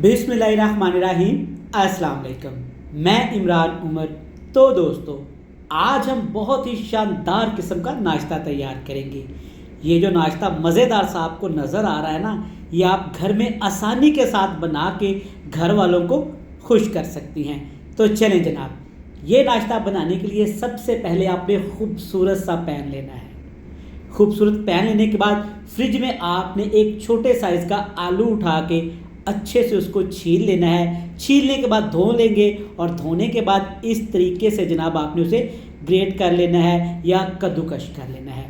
बिस्मिल्लाहिर्रहमानिर्रहीम। अस्सलाम वालेकुम। मैं इमरान उमर। तो दोस्तों, आज हम बहुत ही शानदार किस्म का नाश्ता तैयार करेंगे। ये जो नाश्ता मज़ेदार सा आपको नज़र आ रहा है ना, ये आप घर में आसानी के साथ बना के घर वालों को खुश कर सकती हैं। तो चलें जनाब, ये नाश्ता बनाने के लिए सबसे पहले आपने खूबसूरत सा पैन लेना है। खूबसूरत पैन लेने के बाद फ्रिज में आपने एक छोटे साइज़ का आलू उठा के अच्छे से उसको छील लेना है। छीलने के बाद धो लेंगे और धोने के बाद इस तरीके से जनाब आपने उसे ग्रेट कर लेना है या कद्दूकश कर लेना है।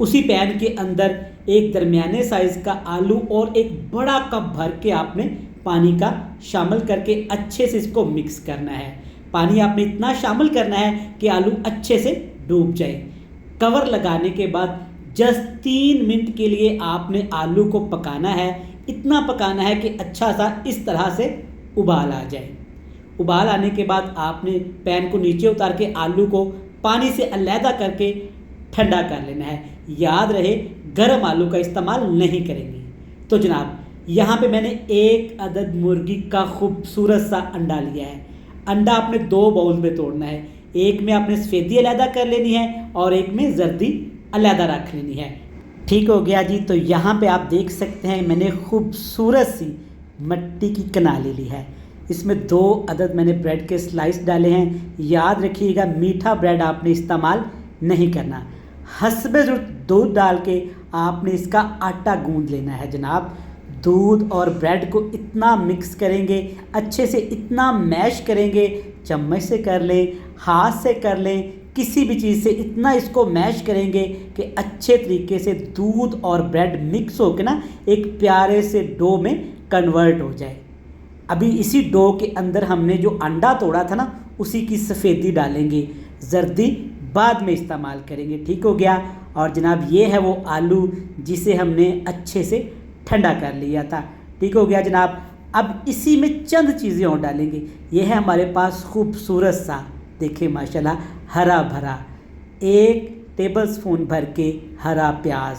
उसी पैन के अंदर एक दरमियाने साइज़ का आलू और एक बड़ा कप भर के आपने पानी का शामिल करके अच्छे से इसको मिक्स करना है। पानी आपने इतना शामिल करना है कि आलू अच्छे से डूब जाए। कवर लगाने के बाद जस्ट 3 मिनट के लिए आपने आलू को पकाना है। इतना पकाना है कि अच्छा सा इस तरह से उबाल आ जाए। उबाल आने के बाद आपने पैन को नीचे उतार के आलू को पानी से अलहदा करके ठंडा कर लेना है। याद रहे, गर्म आलू का इस्तेमाल नहीं करेंगे। तो जनाब, यहाँ पे मैंने 1 अदद मुर्गी का खूबसूरत सा अंडा लिया है। अंडा आपने 2 बाउल में तोड़ना है। एक में आपने सफ़ेदी अलहदा कर लेनी है और एक में जर्दी अलहदा रख लेनी है। ठीक हो गया जी। तो यहाँ पे आप देख सकते हैं मैंने खूबसूरत सी मट्टी की कनाली ली है। इसमें 2 अदद मैंने ब्रेड के स्लाइस डाले हैं। याद रखिएगा, मीठा ब्रेड आपने इस्तेमाल नहीं करना। हस्बे ज़रूरत दूध डाल के आपने इसका आटा गूंद लेना है जनाब। दूध और ब्रेड को इतना मिक्स करेंगे, अच्छे से इतना मैश करेंगे, चम्मच से कर लें, हाथ से कर लें, किसी भी चीज़ से इतना इसको मैश करेंगे कि अच्छे तरीके से दूध और ब्रेड मिक्स होकर ना एक प्यारे से डो में कन्वर्ट हो जाए। अभी इसी डो के अंदर हमने जो अंडा तोड़ा था ना, उसी की सफ़ेदी डालेंगे। जर्दी बाद में इस्तेमाल करेंगे। ठीक हो गया। और जनाब, ये है वो आलू जिसे हमने अच्छे से ठंडा कर लिया था। ठीक हो गया जनाब। अब इसी में चंद चीज़ें और डालेंगे। ये है हमारे पास खूबसूरत सा, देखिए माशाल्लाह, हरा भरा 1 टेबल स्पून भर के हरा प्याज।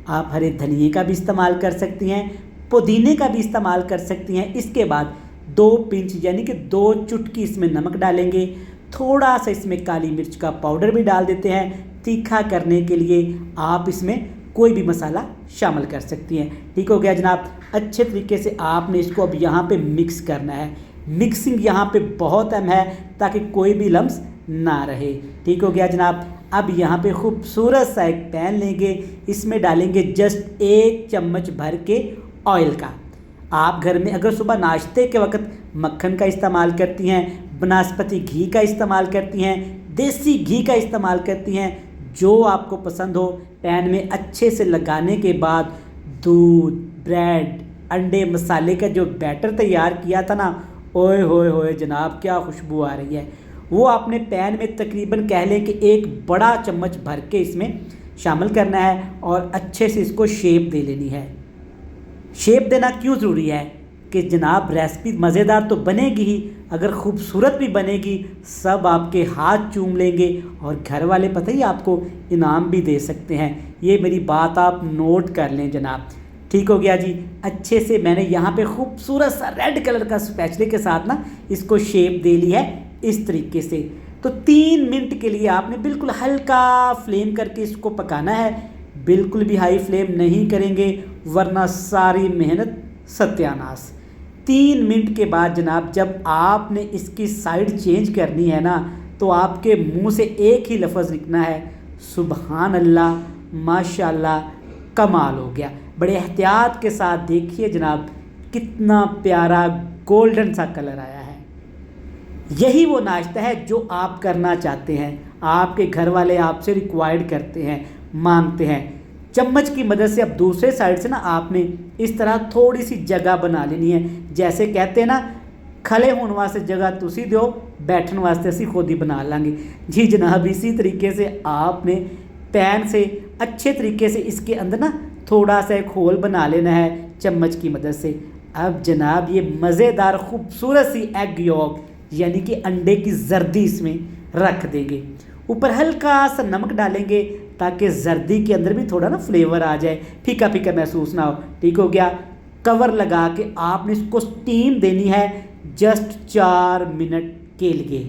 आप हरे धनिए का भी इस्तेमाल कर सकती हैं, पुदीने का भी इस्तेमाल कर सकती हैं। इसके बाद 2 पिंच यानी कि 2 चुटकी इसमें नमक डालेंगे। थोड़ा सा इसमें काली मिर्च का पाउडर भी डाल देते हैं। तीखा करने के लिए आप इसमें कोई भी मसाला शामिल कर सकती हैं। ठीक हो गया जनाब। अच्छे तरीके से आपने इसको अब यहाँ पे मिक्स करना है। मिक्सिंग यहाँ पे बहुत अहम है ताकि कोई भी लम्स ना रहे। ठीक हो गया जनाब। अब यहाँ पे खूबसूरत सा एक पैन लेंगे। इसमें डालेंगे जस्ट 1 चम्मच भर के ऑयल का। आप घर में अगर सुबह नाश्ते के वक्त मक्खन का इस्तेमाल करती हैं, बनस्पति घी का इस्तेमाल करती हैं, देसी घी का इस्तेमाल करती हैं, जो आपको पसंद हो, पैन में अच्छे से लगाने के बाद दूध, ब्रेड, अंडे, मसाले का जो बैटर तैयार किया था ना, ओए होए होए जनाब, क्या खुशबू आ रही है। वो आपने पैन में तकरीबन कह लें कि 1 बड़ा चम्मच भर के इसमें शामिल करना है और अच्छे से इसको शेप दे लेनी है। शेप देना क्यों ज़रूरी है कि जनाब, रेसिपी मज़ेदार तो बनेगी ही, अगर खूबसूरत भी बनेगी, सब आपके हाथ चूम लेंगे और घर वाले पता ही आपको इनाम भी दे सकते हैं। ये मेरी बात आप नोट कर लें जनाब। ठीक हो गया जी। अच्छे से मैंने यहाँ पे खूबसूरत सा रेड कलर का स्पैचुले के साथ ना इसको शेप दे ली है इस तरीके से। तो 3 मिनट के लिए आपने बिल्कुल हल्का फ्लेम करके इसको पकाना है। बिल्कुल भी हाई फ्लेम नहीं करेंगे वरना सारी मेहनत सत्यानाश। 3 मिनट के बाद जनाब, जब आपने इसकी साइड चेंज करनी है ना, तो आपके मुंह से एक ही लफ्ज़ निकलना है, सुबहान अल्लाह, माशाल्लाह, कमाल हो गया। बड़े एहतियात के साथ देखिए जनाब, कितना प्यारा गोल्डन सा कलर आया है। यही वो नाश्ता है जो आप करना चाहते हैं, आपके घर वाले आपसे रिक्वायर्ड करते हैं, मांगते हैं। चम्मच की मदद से अब दूसरे साइड से ना आपने इस तरह थोड़ी सी जगह बना लेनी है। जैसे कहते हैं ना, खड़े होने वास्ते जगह तुसी दो, बैठने वास्ते असी खुद ही बना लांगे। जी जनाब, इसी तरीके से आपने पैन से अच्छे तरीके से इसके अंदर ना थोड़ा सा एक होल बना लेना है चम्मच की मदद से। अब जनाब, ये मज़ेदार खूबसूरत सी एग यॉक यानी कि अंडे की जर्दी इसमें रख देंगे। ऊपर हल्का सा नमक डालेंगे ताकि जर्दी के अंदर भी थोड़ा ना फ्लेवर आ जाए, फीका फीका महसूस ना हो। ठीक हो गया। कवर लगा के आपने इसको स्टीम देनी है जस्ट 4 मिनट के लिए।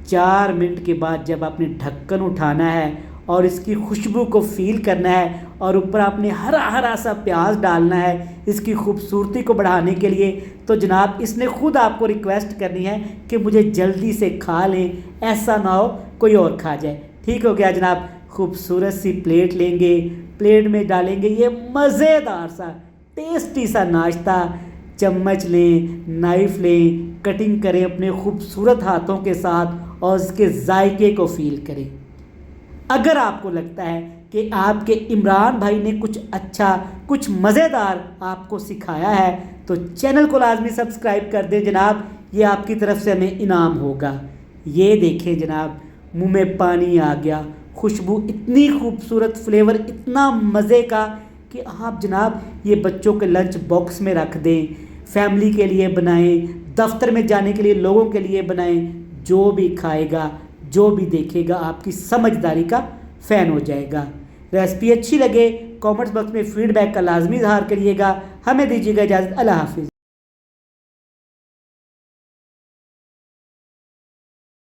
4 मिनट के बाद जब आपने ढक्कन उठाना है और इसकी खुशबू को फील करना है और ऊपर आपने हरा हरा सा प्याज डालना है इसकी खूबसूरती को बढ़ाने के लिए, तो जनाब इसने खुद आपको रिक्वेस्ट करनी है कि मुझे जल्दी से खा लें, ऐसा ना हो कोई और खा जाए। ठीक हो गया जनाब। खूबसूरत सी प्लेट लेंगे, प्लेट में डालेंगे ये मज़ेदार सा टेस्टी सा नाश्ता। चम्मच लें, नाइफ़ लें, कटिंग करें अपने खूबसूरत हाथों के साथ और इसके जायके को फील करें। अगर आपको लगता है कि आपके इमरान भाई ने कुछ अच्छा, कुछ मज़ेदार आपको सिखाया है, तो चैनल को लाजमी सब्सक्राइब कर दें जनाब, ये आपकी तरफ से हमें इनाम होगा। ये देखें जनाब, मुंह में पानी आ गया, खुशबू इतनी खूबसूरत, फ्लेवर इतना मज़े का कि आप जनाब ये बच्चों के लंच बॉक्स में रख दें, फैमिली के लिए बनाएं, दफ्तर में जाने के लिए लोगों के लिए बनाएं। जो भी खाएगा, जो भी देखेगा आपकी समझदारी का फ़ैन हो जाएगा। रेसिपी अच्छी लगे कमेंट्स बॉक्स में फीडबैक का लाजमी इज़हार करिएगा। हमें दीजिएगा इजाज़त। अल्लाह हाफिज़।